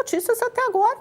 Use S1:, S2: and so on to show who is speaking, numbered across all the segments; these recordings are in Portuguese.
S1: notícias até agora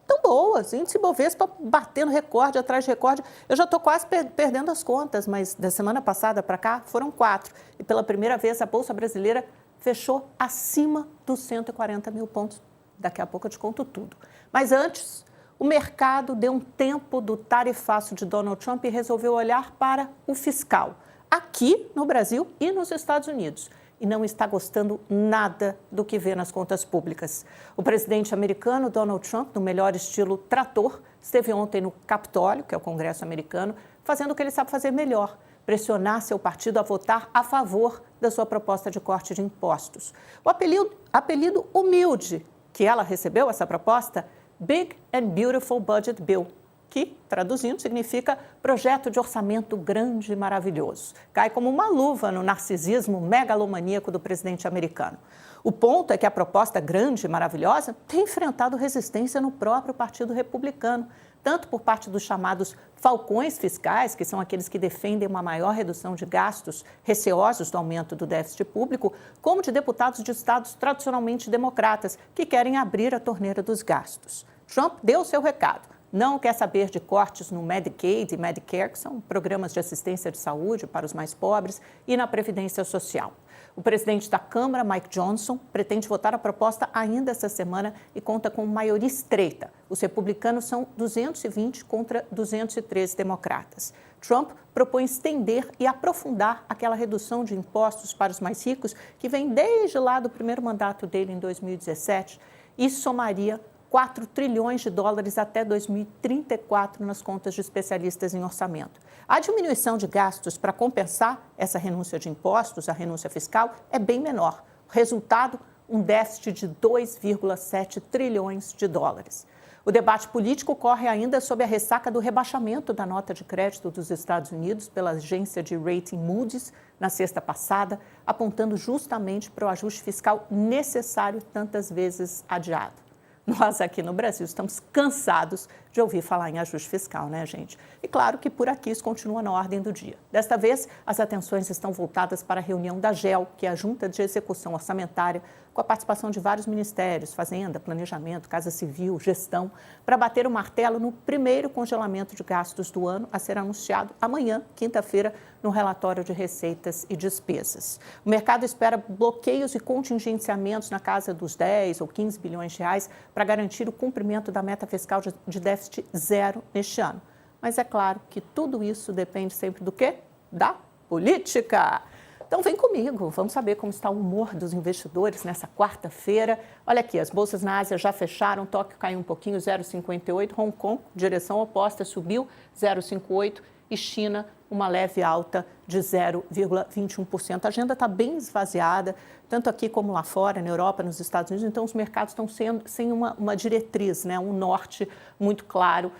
S1: tão boas. Índice Bovespa batendo recorde atrás de recorde. Eu já estou quase perdendo as contas, mas da semana passada para cá foram 4. E pela primeira vez a Bolsa Brasileira fechou acima dos 140 mil pontos. Daqui a pouco eu te conto tudo. Mas antes, o mercado deu um tempo do tarifaço de Donald Trump e resolveu olhar para o fiscal, aqui no Brasil e nos Estados Unidos. E não está gostando nada do que vê nas contas públicas. O presidente americano Donald Trump, no melhor estilo trator, esteve ontem no Capitólio, que é o Congresso americano, fazendo o que ele sabe fazer melhor, pressionar seu partido a votar a favor da sua proposta de corte de impostos. O apelido humilde que ela recebeu, essa proposta, Big and Beautiful Budget Bill, que, traduzindo, significa projeto de orçamento grande e maravilhoso. Cai como uma luva no narcisismo megalomaníaco do presidente americano. O ponto é que a proposta grande e maravilhosa tem enfrentado resistência no próprio Partido Republicano, tanto por parte dos chamados falcões fiscais, que são aqueles que defendem uma maior redução de gastos, receosos do aumento do déficit público, como de deputados de estados tradicionalmente democratas, que querem abrir a torneira dos gastos. Trump deu seu recado. Não quer saber de cortes no Medicaid e Medicare, que são programas de assistência de saúde para os mais pobres, e na Previdência Social. O presidente da Câmara, Mike Johnson, pretende votar a proposta ainda essa semana e conta com maioria estreita. Os republicanos são 220 contra 213 democratas. Trump propõe estender e aprofundar aquela redução de impostos para os mais ricos que vem desde lá do primeiro mandato dele em 2017 e somaria 4 trilhões de dólares até 2034 nas contas de especialistas em orçamento. A diminuição de gastos para compensar essa renúncia de impostos, a renúncia fiscal, é bem menor. O resultado, um déficit de 2,7 trilhões de dólares. O debate político corre ainda sob a ressaca do rebaixamento da nota de crédito dos Estados Unidos pela agência de rating Moody's na sexta passada, apontando justamente para o ajuste fiscal necessário tantas vezes adiado. Nós aqui no Brasil estamos cansados de ouvir falar em ajuste fiscal, né, gente? E claro que por aqui isso continua na ordem do dia. Desta vez, as atenções estão voltadas para a reunião da GEL, que é a Junta de Execução Orçamentária, com a participação de vários ministérios, Fazenda, Planejamento, Casa Civil, Gestão, para bater o martelo no primeiro congelamento de gastos do ano a ser anunciado amanhã, quinta-feira, no relatório de receitas e despesas. O mercado espera bloqueios e contingenciamentos na casa dos 10 ou 15 bilhões de reais para garantir o cumprimento da meta fiscal de déficit zero neste ano. Mas é claro que tudo isso depende sempre do quê? Da política. Então vem comigo, vamos saber como está o humor dos investidores nessa quarta-feira. Olha aqui, as bolsas na Ásia já fecharam, Tóquio caiu um pouquinho, 0,58, Hong Kong, direção oposta, subiu 0,58 e China, uma leve alta de 0,21%. A agenda está bem esvaziada, tanto aqui como lá fora, na Europa, nos Estados Unidos, então os mercados estão sem uma diretriz, né, um norte muito claro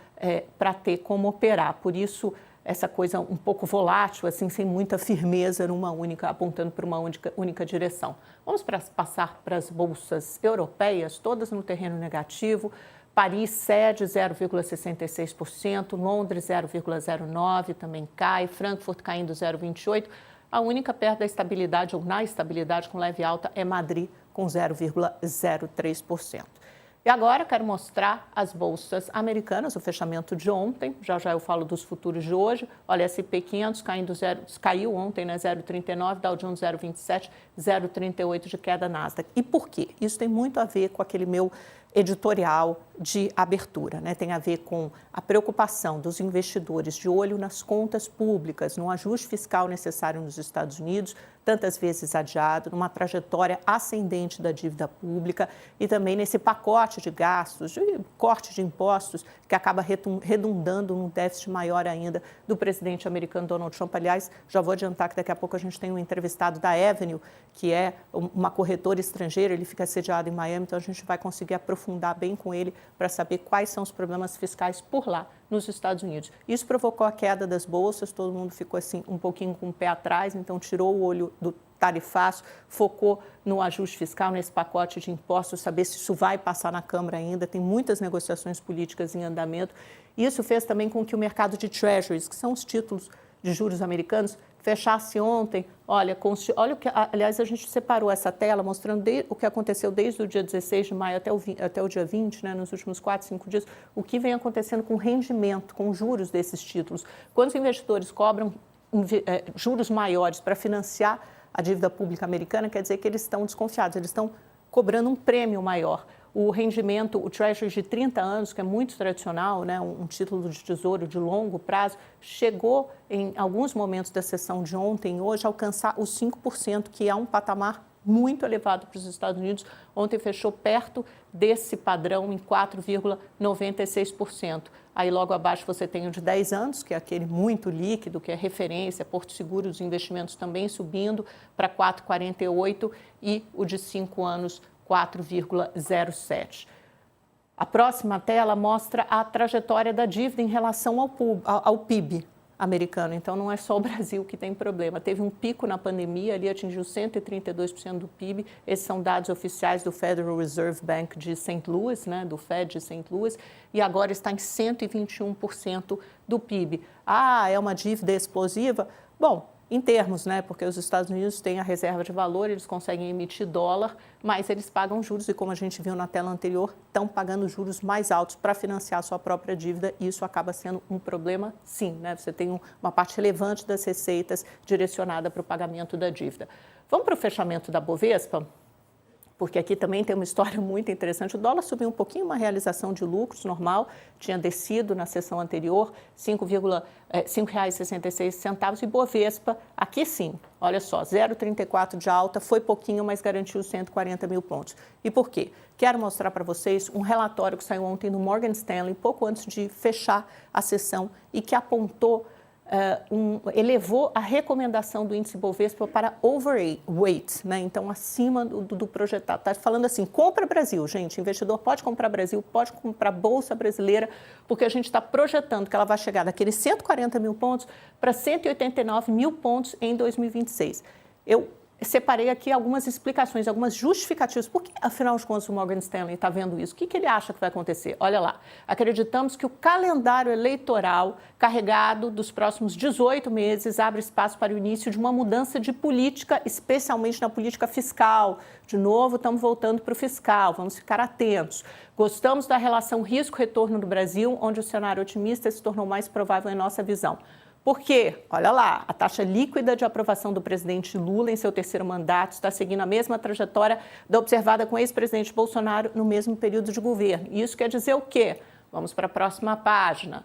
S1: para ter como operar. Por isso, essa coisa um pouco volátil, assim, sem muita firmeza apontando para uma única direção. Vamos passar para as bolsas europeias, todas no terreno negativo. Paris cede 0,66%, Londres 0,09%, também cai, Frankfurt caindo 0,28%. A única perto da estabilidade, ou na estabilidade com leve alta, é Madrid, com 0,03%. E agora quero mostrar as bolsas americanas, o fechamento de ontem, já eu falo dos futuros de hoje. Olha, S&P 500 caiu ontem, né, 0,39, Dow Jones 0,27, 0,38 de queda Nasdaq. E por quê? Isso tem muito a ver com aquele meu editorial de abertura, né? Tem a ver com a preocupação dos investidores de olho nas contas públicas, no ajuste fiscal necessário nos Estados Unidos, tantas vezes adiado, numa trajetória ascendente da dívida pública e também nesse pacote de gastos, de corte de impostos, que acaba redundando num déficit maior ainda do presidente americano Donald Trump. Aliás, já vou adiantar que daqui a pouco a gente tem um entrevistado da Avenue, que é uma corretora estrangeira, ele fica sediado em Miami, então a gente vai conseguir aprofundar bem com ele para saber quais são os problemas fiscais por lá, nos Estados Unidos. Isso provocou a queda das bolsas, todo mundo ficou assim um pouquinho com o pé atrás, então tirou o olho do tarifaço, focou no ajuste fiscal, nesse pacote de impostos, saber se isso vai passar na Câmara ainda, tem muitas negociações políticas em andamento. Isso fez também com que o mercado de treasuries, que são os títulos de juros americanos, fechasse ontem, olha o que, aliás, a gente separou essa tela mostrando o que aconteceu desde o dia 16 de maio até o dia 20, né, nos últimos 4, 5 dias, o que vem acontecendo com o rendimento, com os juros desses títulos. Quando os investidores cobram juros maiores para financiar a dívida pública americana, quer dizer que eles estão desconfiados, eles estão cobrando um prêmio maior. O rendimento, o Treasury de 30 anos, que é muito tradicional, né, um título de tesouro de longo prazo, chegou em alguns momentos da sessão de ontem e hoje a alcançar os 5%, que é um patamar muito elevado para os Estados Unidos. Ontem fechou perto desse padrão em 4,96%. Aí logo abaixo você tem o de 10 anos, que é aquele muito líquido, que é referência, Porto Seguro dos investimentos também subindo para 4,48% e o de 5 anos 4,07%. A próxima tela mostra a trajetória da dívida em relação ao PIB americano. Então, não é só o Brasil que tem problema. Teve um pico na pandemia, ali atingiu 132% do PIB. Esses são dados oficiais do Federal Reserve Bank de St. Louis, né, do Fed de St. Louis, e agora está em 121% do PIB. Ah, é uma dívida explosiva? Bom, em termos, né, porque os Estados Unidos têm a reserva de valor, eles conseguem emitir dólar, mas eles pagam juros e, como a gente viu na tela anterior, estão pagando juros mais altos para financiar a sua própria dívida e isso acaba sendo um problema, sim, né? Você tem uma parte relevante das receitas direcionada para o pagamento da dívida. Vamos para o fechamento da Bovespa? Porque aqui também tem uma história muito interessante. O dólar subiu um pouquinho, uma realização de lucros normal, tinha descido na sessão anterior, R$ 5,66, e Bovespa, aqui sim, olha só, 0,34 de alta, foi pouquinho, mas garantiu 140 mil pontos. E por quê? Quero mostrar para vocês um relatório que saiu ontem do Morgan Stanley, pouco antes de fechar a sessão, e que apontou elevou a recomendação do índice Bovespa para overweight, né? Então acima do projetado. Está falando assim, compra Brasil, gente, investidor pode comprar Brasil, pode comprar Bolsa Brasileira, porque a gente está projetando que ela vai chegar daqueles 140 mil pontos para 189 mil pontos em 2026. Eu separei aqui algumas explicações, algumas justificativas. Por que, afinal de contas, o Morgan Stanley está vendo isso? O que ele acha que vai acontecer? Olha lá, acreditamos que o calendário eleitoral carregado dos próximos 18 meses abre espaço para o início de uma mudança de política, especialmente na política fiscal. De novo, estamos voltando para o fiscal, vamos ficar atentos. Gostamos da relação risco-retorno do Brasil, onde o cenário otimista se tornou mais provável em nossa visão. Por quê? Olha lá, a taxa líquida de aprovação do presidente Lula em seu terceiro mandato está seguindo a mesma trajetória da observada com o ex-presidente Bolsonaro no mesmo período de governo. Isso quer dizer o quê? Vamos para a próxima página.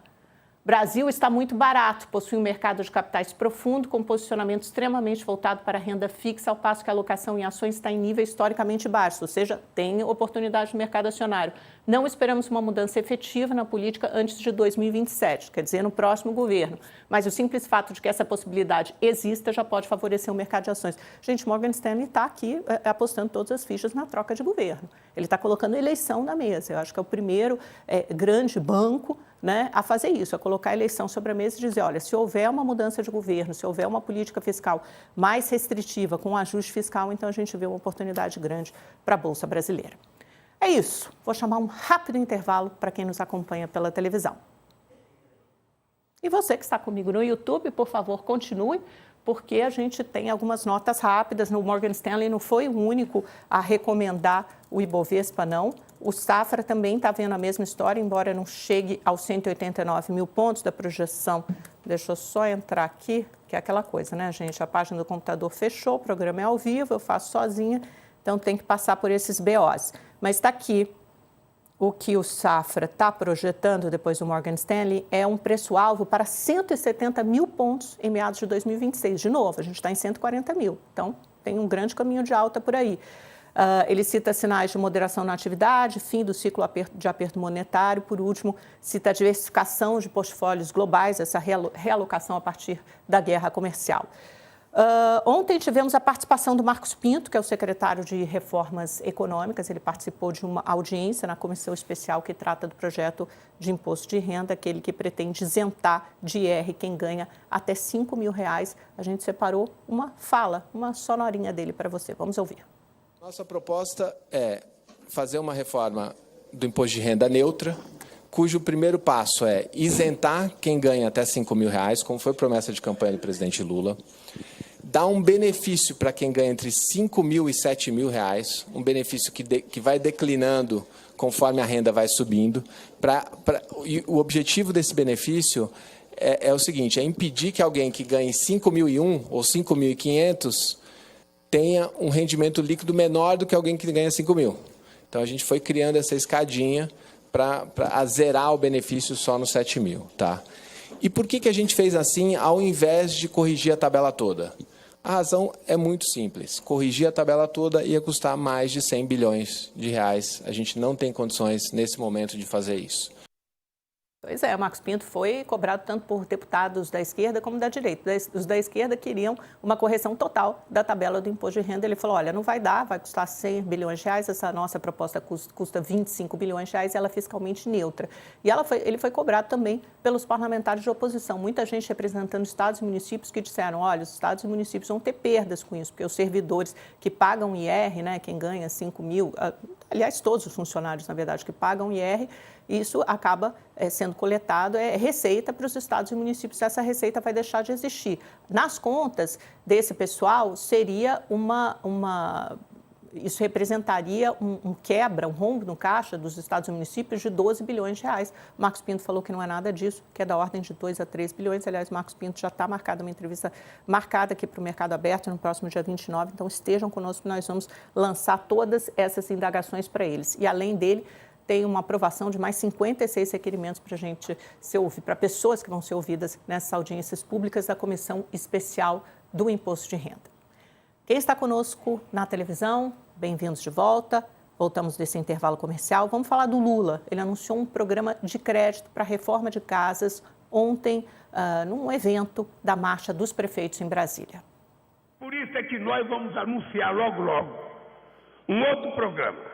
S1: Brasil está muito barato, possui um mercado de capitais profundo, com posicionamento extremamente voltado para a renda fixa, ao passo que a alocação em ações está em nível historicamente baixo, ou seja, tem oportunidade no mercado acionário. Não esperamos uma mudança efetiva na política antes de 2027, quer dizer, no próximo governo. Mas o simples fato de que essa possibilidade exista já pode favorecer o mercado de ações. Gente, Morgan Stanley está aqui apostando todas as fichas na troca de governo. Ele está colocando eleição na mesa. Eu acho que é o primeiro grande banco, né, a fazer isso, a colocar a eleição sobre a mesa e dizer, olha, se houver uma mudança de governo, se houver uma política fiscal mais restritiva, com um ajuste fiscal, então a gente vê uma oportunidade grande para a Bolsa Brasileira. É isso. Vou chamar um rápido intervalo para quem nos acompanha pela televisão. E você que está comigo no YouTube, por favor, continue, porque a gente tem algumas notas rápidas. No Morgan Stanley não foi o único a recomendar o Ibovespa, não. O Safra também está vendo a mesma história, embora não chegue aos 189 mil pontos da projeção. Deixa eu só entrar aqui, que é aquela coisa, né, gente? A página do computador fechou, o programa é ao vivo, eu faço sozinha, então tem que passar por esses BOs. Mas está aqui. O que o Safra está projetando depois do Morgan Stanley é um preço-alvo para 170 mil pontos em meados de 2026. De novo, a gente está em 140 mil, então tem um grande caminho de alta por aí. Ele cita sinais de moderação na atividade, fim do ciclo de aperto monetário. Por último, cita a diversificação de portfólios globais, essa realocação a partir da guerra comercial. Ontem tivemos a participação do Marcos Pinto, que é o secretário de Reformas Econômicas. Ele participou de uma audiência na comissão especial que trata do projeto de imposto de renda, aquele que pretende isentar de IR quem ganha até R$5 mil. A gente separou uma fala, uma sonorinha dele para você. Vamos ouvir.
S2: Nossa proposta é fazer uma reforma do imposto de renda neutra, cujo primeiro passo é isentar quem ganha até R$5.000, como foi promessa de campanha do presidente Lula, dar um benefício para quem ganha entre R$5.000 e R$7.000, um benefício que vai declinando conforme a renda vai subindo. E o objetivo desse benefício é o seguinte, é impedir que alguém que ganhe R$5.001 ou R$5.500 tenha um rendimento líquido menor do que alguém que ganha R$5.000. Então, a gente foi criando essa escadinha para zerar o benefício só no 7.000, tá? E por que a gente fez assim ao invés de corrigir a tabela toda? A razão é muito simples. Corrigir a tabela toda ia custar mais de R$100 bilhões. A gente não tem condições, nesse momento, de fazer isso.
S1: Pois é, o Marcos Pinto foi cobrado tanto por deputados da esquerda como da direita. Os da esquerda queriam uma correção total da tabela do imposto de renda. Ele falou, olha, não vai dar, vai custar R$100 bilhões, essa nossa proposta custa R$25 bilhões, e ela é fiscalmente neutra. E ele foi cobrado também pelos parlamentares de oposição. Muita gente representando estados e municípios que disseram, olha, os estados e municípios vão ter perdas com isso, porque os servidores que pagam IR, né, quem ganha 5 mil, aliás, todos os funcionários, na verdade, que pagam IR, isso acaba sendo coletado, é receita para os estados e municípios. Essa receita vai deixar de existir. Nas contas desse pessoal, seria isso representaria um quebra, um rombo no caixa dos estados e municípios de R$12 bilhões. Marcos Pinto falou que não é nada disso, que é da ordem de 2 a 3 bilhões. Aliás, Marcos Pinto já está marcada uma entrevista marcada aqui para o Mercado Aberto no próximo dia 29. Então, estejam conosco, nós vamos lançar todas essas indagações para eles. E, além dele, tem uma aprovação de mais 56 requerimentos para a gente ser ouvido, para pessoas que vão ser ouvidas nessas audiências públicas da Comissão Especial do Imposto de Renda. Quem está conosco na televisão, bem-vindos de volta. Voltamos desse intervalo comercial. Vamos falar do Lula. Ele anunciou um programa de crédito para a reforma de casas ontem, num evento da Marcha dos Prefeitos em Brasília.
S3: Por isso é que nós vamos anunciar logo, um outro programa.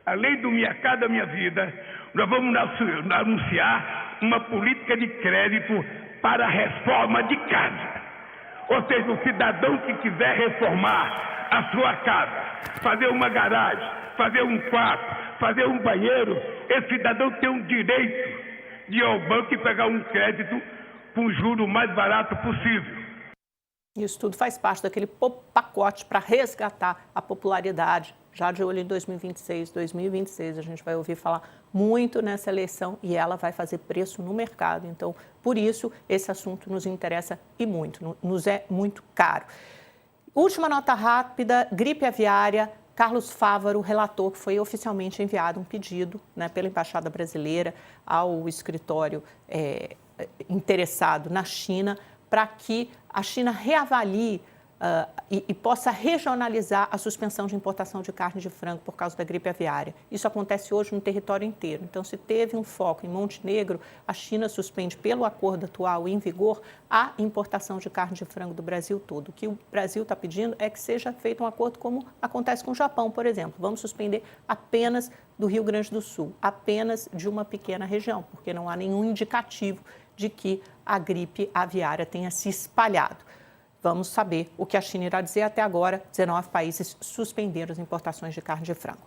S3: Além do Minha Casa Minha Vida, nós vamos anunciar uma política de crédito para a reforma de casa. Ou seja, o cidadão que quiser reformar a sua casa, fazer uma garagem, fazer um quarto, fazer um banheiro, esse cidadão tem um direito de ir ao banco e pegar um crédito com o juro mais barato possível.
S1: Isso tudo faz parte daquele pacote para resgatar a popularidade. Já de olho em 2026, a gente vai ouvir falar muito nessa eleição e ela vai fazer preço no mercado. Então, por isso, esse assunto nos interessa e muito, nos é muito caro. Última nota rápida, gripe aviária. Carlos Fávaro relatou que foi oficialmente enviado um pedido, né, pela Embaixada Brasileira ao escritório interessado na China para que a China reavalie e possa regionalizar a suspensão de importação de carne de frango por causa da gripe aviária. Isso acontece hoje no território inteiro. Então, se teve um foco em Montenegro, a China suspende, pelo acordo atual em vigor, a importação de carne de frango do Brasil todo. O que o Brasil está pedindo é que seja feito um acordo como acontece com o Japão, por exemplo. Vamos suspender apenas do Rio Grande do Sul, apenas de uma pequena região, porque não há nenhum indicativo de que a gripe aviária tenha se espalhado. Vamos saber o que a China irá dizer. Até agora, 19 países suspenderam as importações de carne de frango.